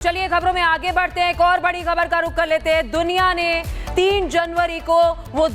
चलिए खबरों में आगे बढ़ते हैं। एक और बड़ी खबर का रुख कर लेते हैं। दुनिया ने 3 जनवरी को वो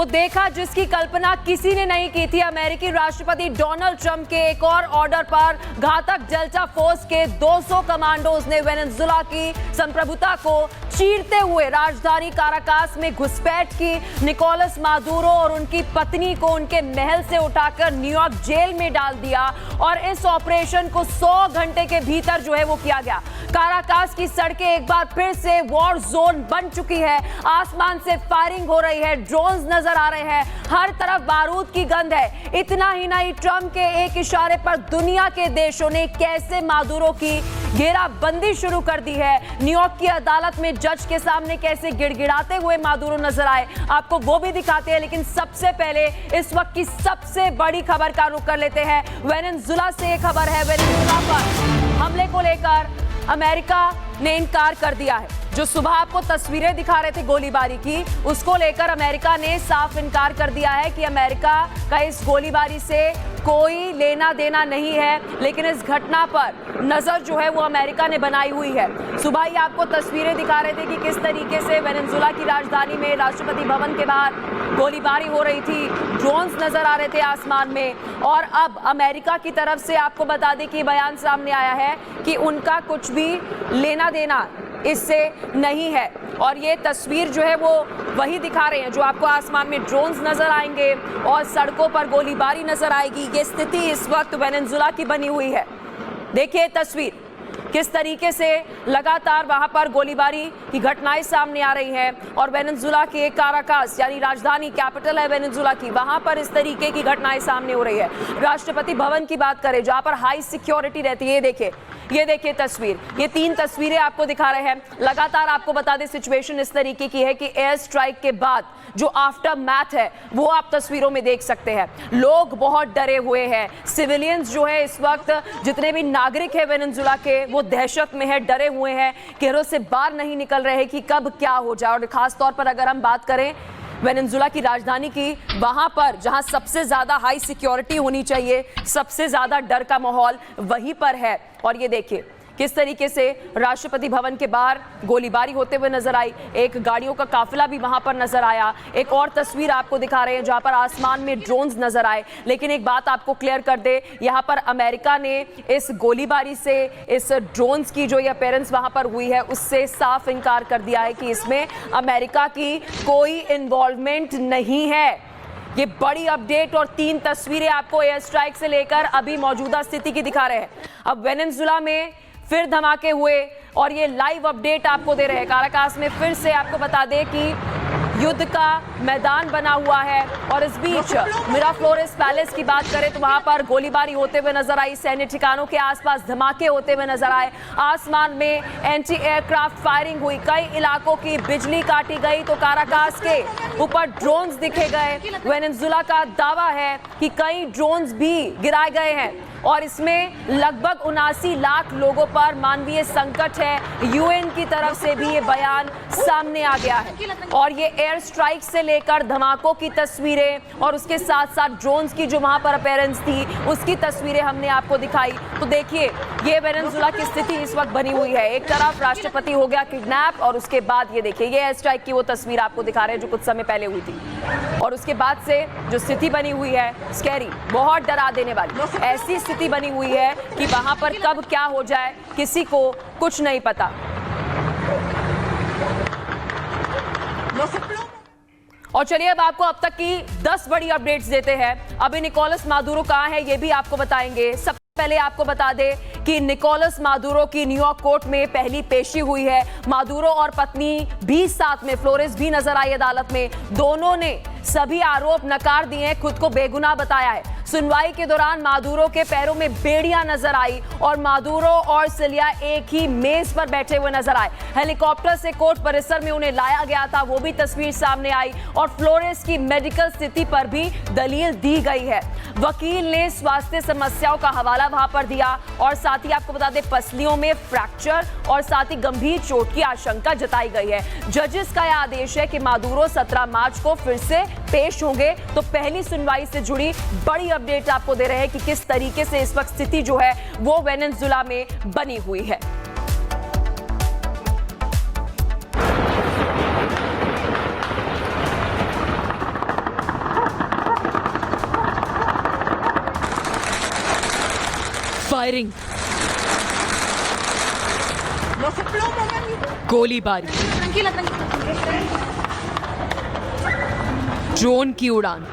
देखा जिसकी कल्पना किसी ने नहीं की थी। अमेरिकी राष्ट्रपति डोनाल्ड ट्रंप के एक और ऑर्डर पर घातक डेल्टा फोर्स के 200 कमांडोज ने वेनेजुएला की संप्रभुता को चीरते हुए राजधानी काराकास में घुसपैठ की। निकोलस मादुरो और उनकी पत्नी को उनके महल से उठाकर न्यूयॉर्क जेल में डाल दिया और इस ऑपरेशन को 100 घंटे के भीतर जो है वो किया गया। काराकास की सड़कें एक बार फिर से वॉर जोन बन चुकी है। आसमान से फायरिंग हो रही है, ड्रोन्स नजर आ रहे हैं, हर तरफ बारूद की गंध है। इतना ही नहीं, ट्रंप के एक इशारे पर दुनिया के देशों ने कैसे मादुरो की घेराबंदी शुरू कर दी है। न्यूयॉर्क की अदालत में जज के सामने कैसे गिड़गिड़ाते हुए मादुरो नजर आए, आपको वो भी दिखाते हैं। लेकिन सबसे पहले इस वक्त की सबसे बड़ी खबर का रुख कर लेते हैं। वेनेजुएला से ये खबर है। वेनेजुएला पर हमले को लेकर अमेरिका ने इनकार कर दिया है। जो सुबह आपको तस्वीरें दिखा रहे थे गोलीबारी की, उसको लेकर अमेरिका ने साफ इनकार कर दिया है कि अमेरिका का इस गोलीबारी से कोई लेना देना नहीं है। लेकिन इस घटना पर नजर जो है वो अमेरिका ने बनाई हुई है। सुबह ही आपको तस्वीरें दिखा रहे थे कि किस तरीके से वेनेजुएला की राजधानी में राष्ट्रपति भवन के बाहर गोलीबारी हो रही थी, ड्रोन्स नजर आ रहे थे आसमान में। और अब अमेरिका की तरफ से आपको बता दें कि बयान सामने आया है कि उनका कुछ भी लेना देना इससे नहीं है। और ये तस्वीर जो है वो वही दिखा रहे हैं जो आपको आसमान में ड्रोन्स नजर आएंगे और सड़कों पर गोलीबारी नजर आएगी। ये स्थिति इस वक्त वेनेजुएला की बनी हुई है। देखिए तस्वीर किस तरीके से लगातार वहां पर गोलीबारी की घटनाएं सामने आ रही हैं। और वेनेजुएला की काराकास यानी राजधानी कैपिटल है वेनेजुएला की, वहां पर इस तरीके की घटनाएं सामने हो रही है। राष्ट्रपति भवन की बात करें जहां पर हाई सिक्योरिटी रहती है, ये देखिए तस्वीर, ये 3 तस्वीरें आपको दिखा रहे हैं। लगातार आपको बता दें सिचुएशन इस तरीके की है कि एयर स्ट्राइक के बाद जो आफ्टर मैथ है वो आप तस्वीरों में देख सकते हैं। लोग बहुत डरे हुए हैं। सिविलियंस जो है इस वक्त जितने भी नागरिक है वेनेजुएला के वो दहशत में है, डरे हुए हैं, घरों से बाहर नहीं निकल रहे हैं कि कब क्या हो जाए। और खास तौर पर अगर हम बात करें वेनेजुएला की राजधानी की, वहां पर जहां सबसे ज्यादा हाई सिक्योरिटी होनी चाहिए, सबसे ज्यादा डर का माहौल वहीं पर है। और ये देखिए किस तरीके से राष्ट्रपति भवन के बाहर गोलीबारी होते हुए नजर आई। एक गाड़ियों का काफिला भी वहां पर नजर आया। एक और तस्वीर आपको दिखा रहे हैं जहां पर आसमान में ड्रोन्स नजर आए। लेकिन एक बात आपको क्लियर कर दे, यहां पर अमेरिका ने इस गोलीबारी से, इस ड्रोन्स की जो ये अपीयरेंस वहां पर हुई है उससे साफ इनकार कर दिया है कि इसमें अमेरिका की कोई इन्वॉल्वमेंट नहीं है। ये बड़ी अपडेट और 3 तस्वीरें आपको एयर स्ट्राइक से लेकर अभी मौजूदा स्थिति की दिखा रहे हैं। अब वेनेजुएला में फिर धमाके हुए और ये लाइव अपडेट आपको दे रहे हैं। काराकास में फिर से आपको बता दें कि युद्ध का मैदान बना हुआ है। और इस बीच मिराफ्लोरेस पैलेस की बात करें तो वहां पर गोलीबारी होते हुए नजर आई। सैन्य ठिकानों के आसपास धमाके होते हुए नजर आए। आसमान में एंटी एयरक्राफ्ट फायरिंग हुई, कई इलाकों की बिजली काटी गई तो काराकास के ऊपर ड्रोन्स दिखे गए। वेनेजुएला का दावा है कि कई ड्रोन्स भी गिराए गए हैं और इसमें लगभग 79 लाख लोगों पर मानवीय संकट है। यूएन की तरफ से भी ये बयान सामने आ गया है। और ये एयर स्ट्राइक से लेकर धमाकों की तस्वीरें और उसके साथ साथ ड्रोन्स की जो वहां पर अपीयरेंस थी उसकी तस्वीरें हमने आपको दिखाई। तो देखिए ये वेनेजुएला की स्थिति इस वक्त बनी हुई है। एक तरफ राष्ट्रपति हो गया किडनैप और उसके बाद ये देखिए ये एयर स्ट्राइक की वो तस्वीर आपको दिखा रहे हैं जो कुछ समय पहले हुई थी। और उसके बाद से जो स्थिति बनी हुई है स्कैरी, बहुत डरा देने वाली ऐसी स्थिति बनी हुई है कि वहां पर कब क्या हो जाए किसी को कुछ नहीं पता। और चलिए अब आपको अब तक की 10 बड़ी अपडेट्स देते हैं। अभी निकोलस मादुरो कहां है ये भी आपको बताएंगे। सबसे पहले आपको बता दें कि निकोलस मादुरो की न्यूयॉर्क कोर्ट में पहली पेशी हुई है। मादुरो और पत्नी भी साथ में, फ्लोरेस भी नजर आई अदालत में। दोनों ने सभी आरोप नकार दिए, खुद को बेगुनाह बताया है। सुनवाई के दौरान मादुरो के पैरों में बेड़ियां नजर आई और मादुरो और सिलिया एक ही मेज पर बैठे हुए नजर आए। हेलीकॉप्टर से कोर्ट परिसर में उन्हें लाया गया था, वो भी तस्वीर सामने आई। और फ्लोरेस की मेडिकल स्थिति पर भी दलील दी गई है। वकील ने स्वास्थ्य समस्याओं का हवाला वहां पर दिया और साथ ही आपको बता दें पसलियों में फ्रैक्चर और साथ ही गंभीर चोट की आशंका जताई गई है। जजेस का यह आदेश है कि मादुरो 17 मार्च को फिर से पेश होंगे। तो पहली सुनवाई से जुड़ी बड़ी अपडेट आपको दे रहे हैं कि किस तरीके से इस वक्त स्थिति जो है वो वेनेजुएला में बनी हुई है। फायरिंग, गोलीबारी, ड्रोन की उड़ान,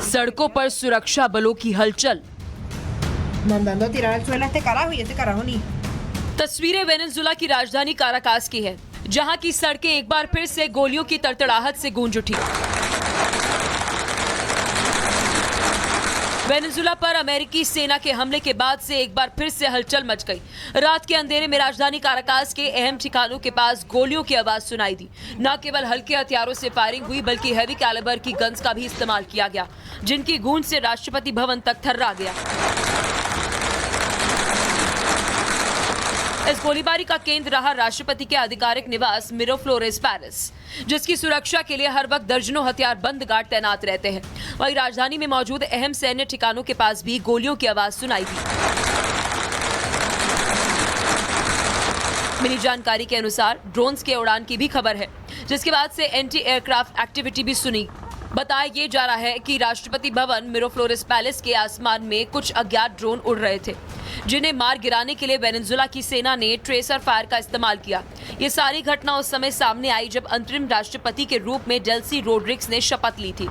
सड़कों पर सुरक्षा बलों की हलचल। mandando a tirar al suelo a este carajo y este carajo ni. तस्वीरें वेनेजुला की राजधानी काराकास की है, जहां की सड़कें एक बार फिर से गोलियों की तड़तड़ाहट से गूंज उठी। वेनेजुला पर अमेरिकी सेना के हमले के बाद से एक बार फिर से हलचल मच गई। रात के अंधेरे में राजधानी काराकास के अहम ठिकानों के पास गोलियों की आवाज सुनाई दी। न केवल हल्के हथियारों से फायरिंग हुई, बल्कि हैवी कैलिबर की गन्स का भी इस्तेमाल किया गया, जिनकी गूंज से राष्ट्रपति भवन तक थर्रा गया। इस गोलीबारी का केंद्र रहा राष्ट्रपति के आधिकारिक निवास मिराफ्लोरेस पैलेस, जिसकी सुरक्षा के लिए हर वक्त दर्जनों हथियारबंद गार्ड तैनात रहते हैं। वहीं राजधानी में मौजूद अहम सैन्य ठिकानों के पास भी गोलियों की आवाज सुनाई दी। मिली जानकारी के अनुसार ड्रोन्स के उड़ान की भी खबर है, जिसके बाद से एंटी एयरक्राफ्ट एक्टिविटी भी सुनी। बताया ये जा रहा है कि राष्ट्रपति भवन मिराफ्लोरेस पैलेस के आसमान में कुछ अज्ञात ड्रोन उड़ रहे थे, जिन्हें मार गिराने के लिए वेनेजुला की सेना ने ट्रेसर फायर का इस्तेमाल किया। ये सारी घटना उस समय सामने आई जब अंतरिम राष्ट्रपति के रूप में डेल्सी रोड्रिग्स ने शपथ ली थी।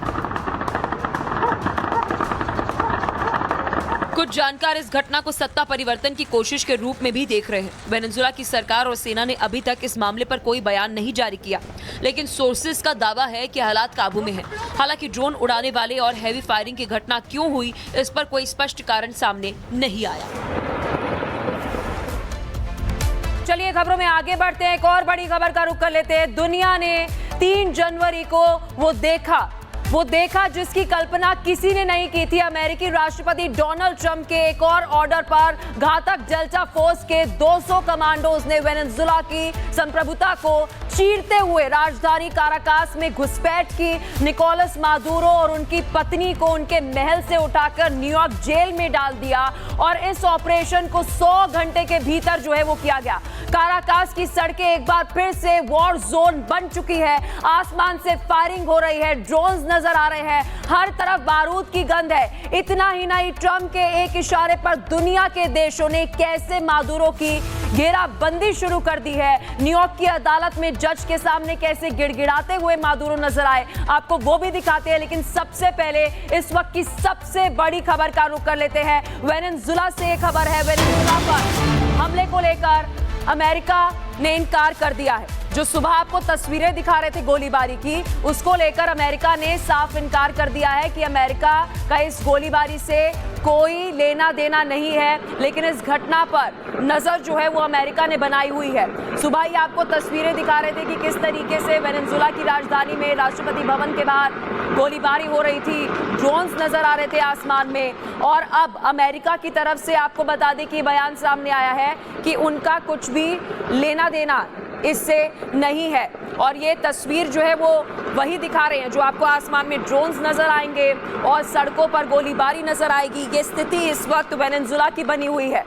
कुछ जानकार इस घटना को सत्ता परिवर्तन की कोशिश के रूप में भी देख रहे हैं। वेनेजुला की सरकार और सेना ने अभी तक इस मामले पर कोई बयान नहीं जारी किया, लेकिन सोर्सेज का दावा है कि हालात काबू में हैं। हालांकि ड्रोन उड़ाने वाले और हैवी फायरिंग की घटना क्यों हुई, इस पर कोई स्पष्ट कारण सामने नहीं आया। चलिए खबरों में आगे बढ़ते हैं। एक और बड़ी खबर का रुख कर लेते हैं। दुनिया ने 3 जनवरी को वो देखा जिसकी कल्पना किसी ने नहीं की थी। अमेरिकी राष्ट्रपति डोनाल्ड ट्रंप के एक और ऑर्डर पर घातक डेल्टा फोर्स के 200 कमांडोज ने वेनेजुला की संप्रभुता को चीरते हुए राजधानी काराकास में घुसपैठ की। निकोलस मादुरो और उनकी पत्नी को उनके महल से उठाकर न्यूयॉर्क जेल में डाल दिया और इस ऑपरेशन को 100 घंटे के भीतर जो है वो किया गया। काराकास की सड़कें एक बार फिर से वॉर जोन बन चुकी है। आसमान से फायरिंग हो रही है, ड्रोन्स नजर आ रहे हैं, हर तरफ बारूद की गंध है। इतना ही नहीं, ट्रंप के एक इशारे पर दुनिया के देशों ने कैसे मादुरो की घेराबंदी शुरू कर दी है। न्यूयॉर्क की अदालत में जज के सामने कैसे गिड़गिड़ाते हुए मादुरो नजर आए, आपको वो भी दिखाते हैं। लेकिन सबसे पहले इस वक्त की सबसे बड़ी खबर का रुख कर लेते हैं। वेनेजुला से एक खबर है। वेनेजुला पर हमले को लेकर अमेरिका ने इनकार कर दिया है। जो सुबह आपको तस्वीरें दिखा रहे थे गोलीबारी की, उसको लेकर अमेरिका ने साफ इनकार कर दिया है कि अमेरिका का इस गोलीबारी से कोई लेना देना नहीं है। लेकिन इस घटना पर नजर जो है वो अमेरिका ने बनाई हुई है। सुबह ही आपको तस्वीरें दिखा रहे थे कि किस तरीके से वेनेजुला की राजधानी में राष्ट्रपति भवन के बाहर गोलीबारी हो रही थी, ड्रोन्स नजर आ रहे थे आसमान में। और अब अमेरिका की तरफ से आपको बता दें कि बयान सामने आया है कि उनका कुछ भी लेना देना इससे नहीं है। और ये तस्वीर जो है वो वही दिखा रहे हैं जो आपको आसमान में ड्रोन्स नजर आएंगे और सड़कों पर गोलीबारी नजर आएगी। ये स्थिति इस वक्त वेनेजुला की बनी हुई है।